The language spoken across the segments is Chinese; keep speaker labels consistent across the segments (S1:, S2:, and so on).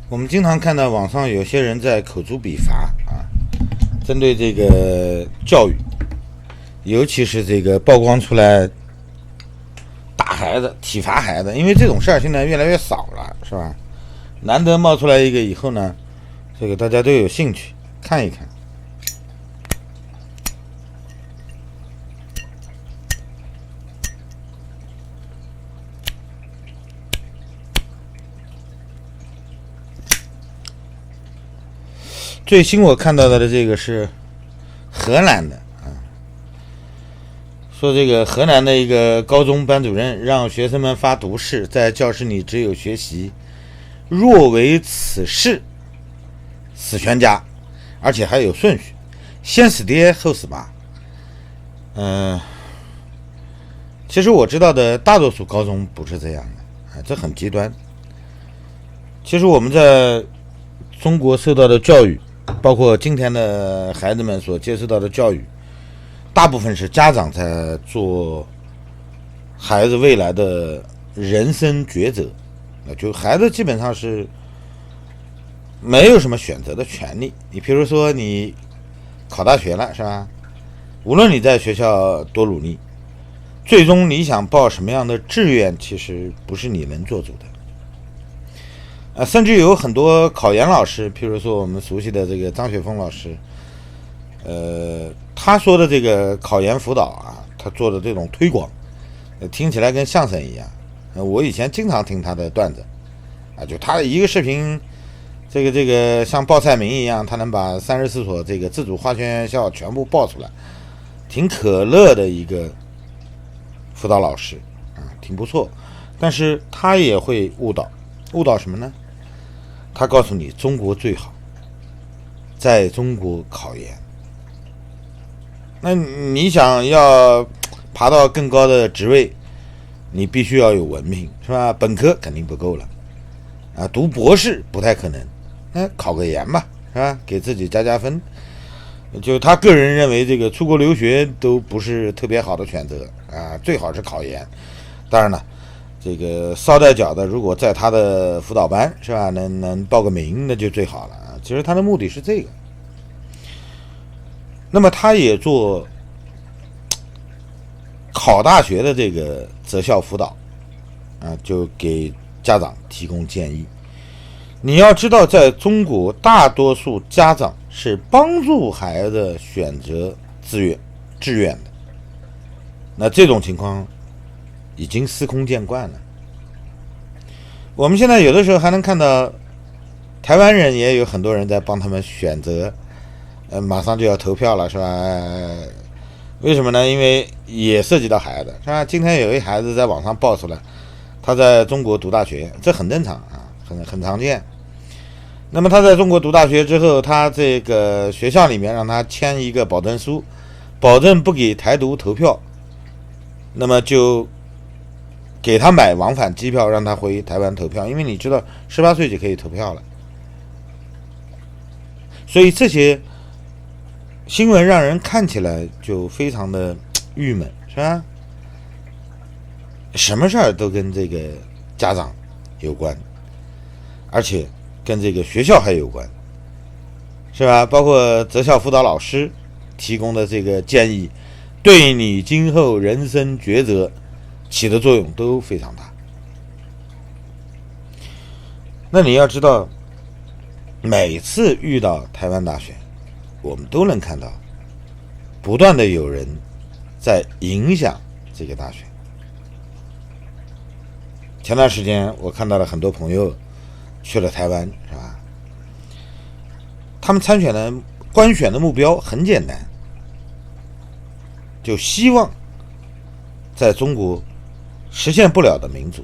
S1: 我们经常看到网上有些人在口诛笔伐啊，针对这个教育，尤其是这个曝光出来打孩子、体罚孩子，因为这种事儿现在越来越少了，是吧？难得冒出来一个以后呢，这个大家都有兴趣看一看。最新我看到的这个是河南的啊，说这个河南的一个高中班主任让学生们发毒誓，在教室里只有学习，若为此事，死全家，而且还有顺序，先死爹后死妈。其实我知道的大多数高中不是这样的，这很极端。其实我们在中国受到的教育，包括今天的孩子们所接受到的教育，大部分是家长在做孩子未来的人生抉择，就孩子基本上是没有什么选择的权利。你比如说你考大学了，是吧？无论你在学校多努力，最终你想报什么样的志愿，其实不是你能做主的。甚至有很多考研老师，譬如说我们熟悉的这个张雪峰老师，他说的这个考研辅导啊，他做的这种推广，听起来跟相声一样。我以前经常听他的段子，就他的一个视频，这个像报菜名一样，他能把34所这个自主化学院校全部报出来，挺可乐的一个辅导老师啊，挺不错。但是他也会误导什么呢？他告诉你中国最好，在中国考研。那你想要爬到更高的职位，你必须要有文凭，是吧？本科肯定不够了啊，读博士不太可能，那考个研吧，是吧？给自己加分。就他个人认为，这个出国留学都不是特别好的选择啊，最好是考研。当然了，这个捎带脚的，如果在他的辅导班，是吧，能报个名，那就最好了啊。其实他的目的是这个。那么他也做考大学的这个择校辅导啊，就给家长提供建议。你要知道，在中国大多数家长是帮助孩子选择志愿的，那这种情况已经司空见惯了。我们现在有的时候还能看到台湾人也有很多人在帮他们选择，马上就要投票了，是吧？为什么呢？因为也涉及到孩子，是吧？今天有一孩子在网上爆出来，他在中国读大学，这很正常啊，很常见。那么他在中国读大学之后，他这个学校里面让他签一个保证书，保证不给台独投票，那么就给他买往返机票，让他回台湾投票，因为你知道18岁就可以投票了。所以这些新闻让人看起来就非常的郁闷，是吧？什么事儿都跟这个家长有关，而且跟这个学校还有关，是吧？包括择校辅导老师提供的这个建议，对你今后人生抉择起的作用都非常大。那你要知道，每次遇到台湾大选，我们都能看到不断的有人在影响这个大选。前段时间我看到了很多朋友去了台湾，是吧？他们官选的目标很简单，就希望在中国实现不了的民主，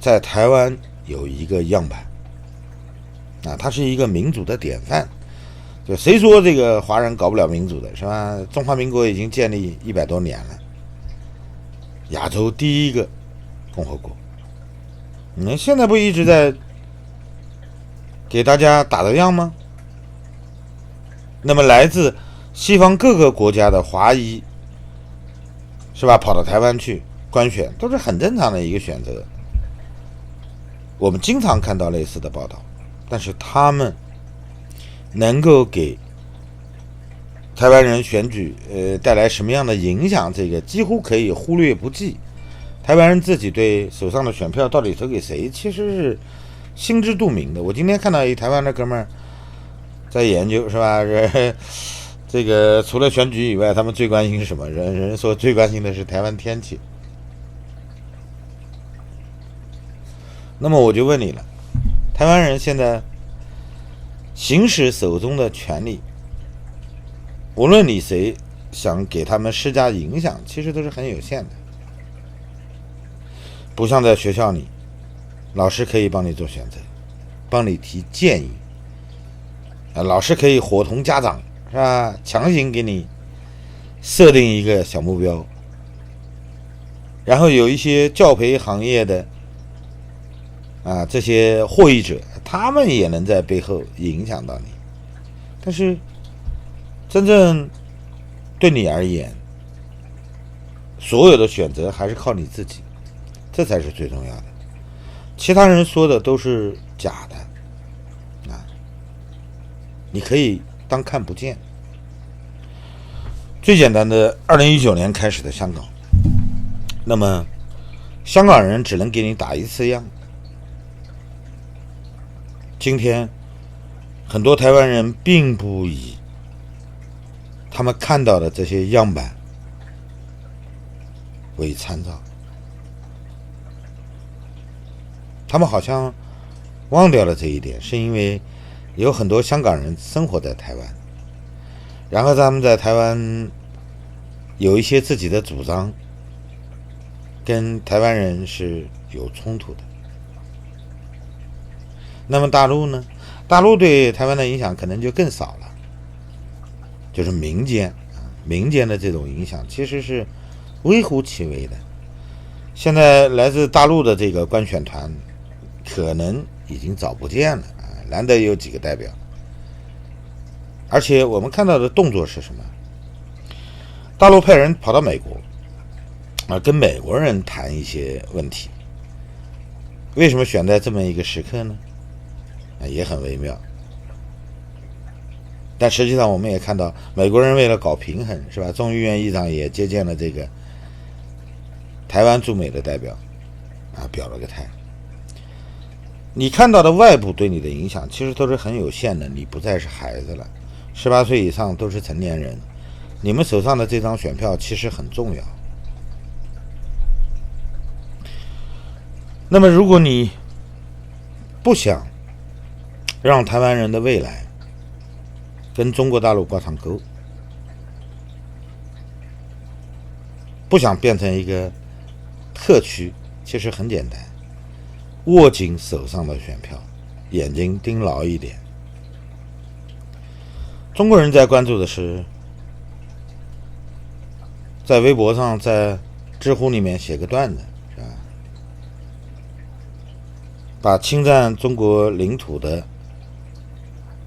S1: 在台湾有一个样板啊，它是一个民主的典范。就谁说这个华人搞不了民主的，是吧？中华民国已经建立100多年了，亚洲第一个共和国。你现在不一直在给大家打着样吗？那么来自西方各个国家的华裔，是吧？跑到台湾去官选，都是很正常的一个选择。我们经常看到类似的报道，但是他们能够给台湾人选举带来什么样的影响，这个几乎可以忽略不计。台湾人自己对手上的选票到底投给谁，其实是心知肚明的。我今天看到一台湾的哥们儿在研究，是吧？这个除了选举以外，他们最关心是什么？人说最关心的是台湾天气。那么我就问你了，台湾人现在行使手中的权利，无论你谁想给他们施加影响，其实都是很有限的。不像在学校里，老师可以帮你做选择，帮你提建议，老师可以伙同家长，是吧？强行给你设定一个小目标，然后有一些教培行业的这些获益者，他们也能在背后影响到你。但是真正对你而言，所有的选择还是靠你自己，这才是最重要的。其他人说的都是假的你可以当看不见。最简单的，2019年开始的香港，那么香港人只能给你打一次样。今天很多台湾人并不以他们看到的这些样板为参照，他们好像忘掉了这一点，是因为有很多香港人生活在台湾，然后他们在台湾有一些自己的主张，跟台湾人是有冲突的。那么大陆呢？大陆对台湾的影响可能就更少了，就是民间的这种影响其实是微乎其微的。现在来自大陆的这个观选团可能已经找不见了难得有几个代表。而且我们看到的动作是什么？大陆派人跑到美国跟美国人谈一些问题。为什么选在这么一个时刻呢？也很微妙。但实际上我们也看到，美国人为了搞平衡，是吧？众议院议长也接见了这个台湾驻美的代表表了个态。你看到的外部对你的影响其实都是很有限的，你不再是孩子了，18岁以上都是成年人，你们手上的这张选票其实很重要。那么如果你不想让台湾人的未来跟中国大陆挂上钩，不想变成一个特区，其实很简单，握紧手上的选票，眼睛盯牢一点。中国人在关注的是，在微博上，在知乎里面写个段子，是吧？把侵占中国领土的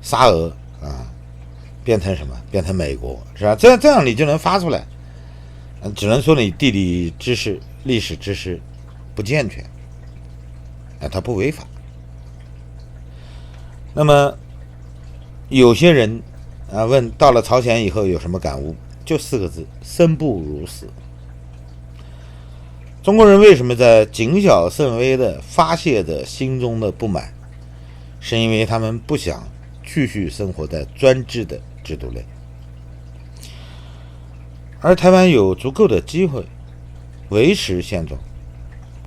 S1: 沙俄变成什么？变成美国，是吧？这样你就能发出来。只能说你地理知识、历史知识不健全，它不违法。那么有些人问到了朝鲜以后有什么感悟？就4个字：生不如死。中国人为什么在谨小慎微地发泄着心中的不满？是因为他们不想继续生活在专制的制度内，而台湾有足够的机会维持现状，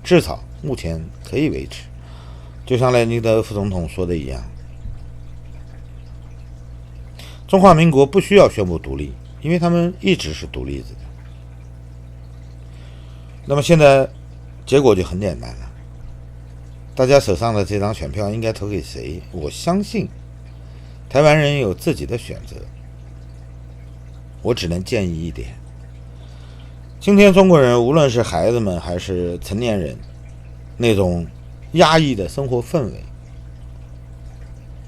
S1: 至少目前可以维持。就像赖清德副总统说的一样，中华民国不需要宣布独立，因为他们一直是独立的。那么现在结果就很简单了，大家手上的这张选票应该投给谁？我相信台湾人有自己的选择，我只能建议一点：今天中国人无论是孩子们还是成年人，那种压抑的生活氛围，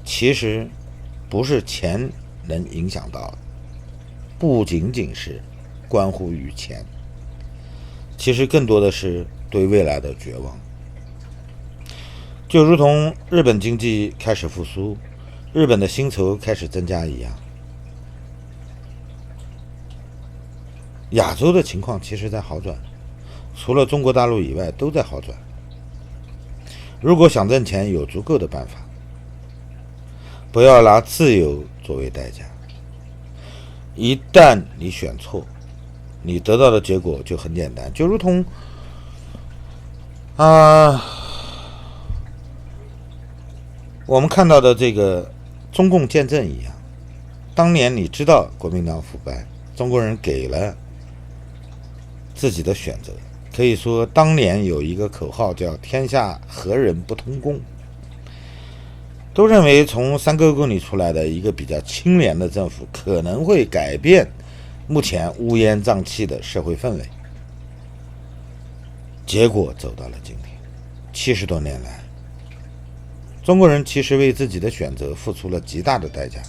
S1: 其实不是钱能影响到的，不仅仅是关乎于钱，其实更多的是对未来的绝望。就如同日本经济开始复苏，日本的薪酬开始增加一样，亚洲的情况其实在好转，除了中国大陆以外都在好转。如果想挣钱，有足够的办法，不要拿自由作为代价。一旦你选错，你得到的结果就很简单，就如同我们看到的这个中共建政一样。当年你知道国民党腐败，中国人给了自己的选择。可以说当年有一个口号叫天下何人不通共，都认为从三沟沟里出来的一个比较清廉的政府可能会改变目前乌烟瘴气的社会氛围。结果走到了今天，70多年来，中国人其实为自己的选择付出了极大的代价。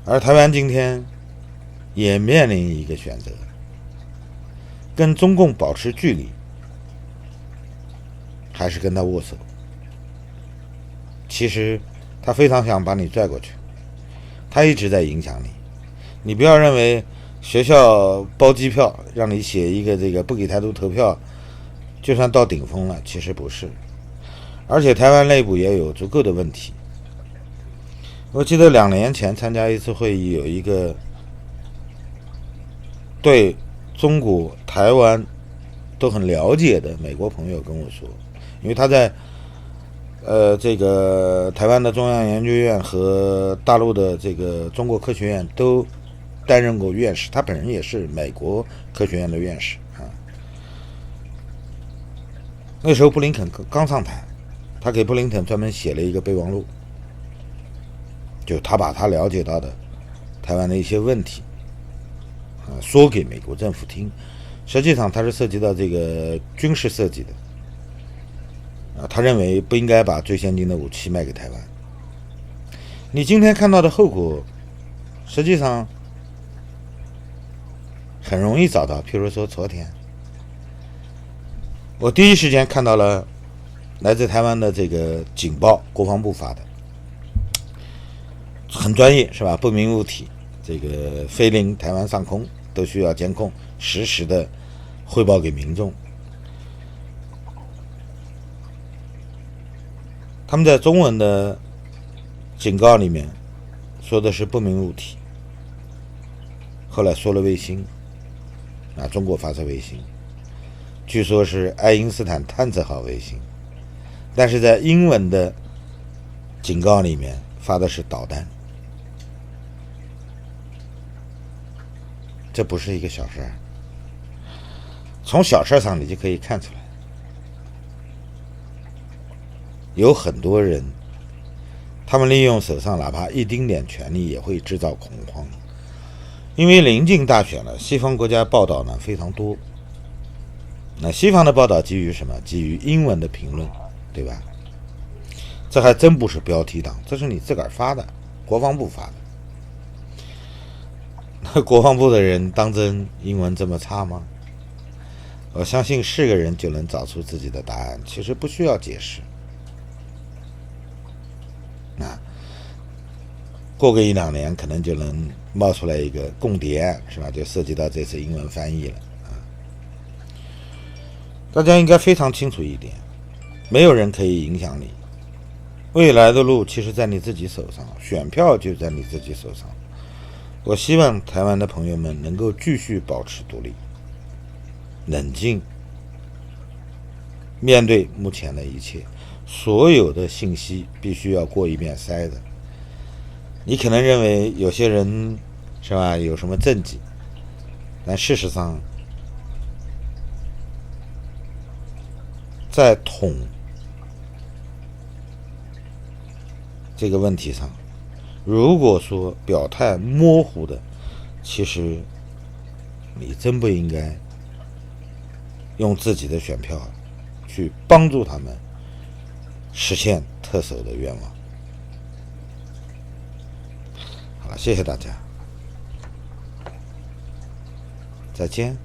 S1: 而台湾今天也面临一个选择，跟中共保持距离，还是跟他握手。其实他非常想把你拽过去，他一直在影响你。你不要认为学校包机票让你写一个这个不给台独投票就算到顶峰了，其实不是。而且台湾内部也有足够的问题。我记得2年前参加一次会议，有一个对中国台湾都很了解的美国朋友跟我说，因为他在这个台湾的中央研究院和大陆的这个中国科学院都担任过院士，他本人也是美国科学院的院士啊。那时候布林肯刚上台，他给布林肯专门写了一个备忘录，就他把他了解到的台湾的一些问题说给美国政府听。实际上他是涉及到这个军事设计的他认为不应该把最先进的武器卖给台湾。你今天看到的后果实际上很容易找到。譬如说昨天我第一时间看到了来自台湾的这个警报，国防部发的，很专业是吧？不明物体这个飞临台湾上空都需要监控，实时的汇报给民众。他们在中文的警告里面说的是不明物体，后来说了卫星中国发射卫星，据说是爱因斯坦探测号卫星，但是在英文的警告里面发的是导弹。这不是一个小事，从小事上你就可以看出来，有很多人他们利用手上哪怕一丁点权力也会制造恐慌。因为临近大选了，西方国家报道呢非常多，那西方的报道基于什么？基于英文的评论，对吧？这还真不是标题党，这是你自个儿发的，国防部发的。那国防部的人当真英文这么差吗？我相信是个人就能找出自己的答案，其实不需要解释。过个1-2年可能就能冒出来一个共谍案，是吧？就涉及到这次英文翻译了大家应该非常清楚一点，没有人可以影响你，未来的路其实在你自己手上，选票就在你自己手上。我希望台湾的朋友们能够继续保持独立、冷静，面对目前的一切，所有的信息必须要过一遍筛子。你可能认为有些人是吧有什么政绩，但事实上在统这个问题上，如果说表态模糊的，其实你真不应该用自己的选票去帮助他们实现特首的愿望。好了，谢谢大家，再见。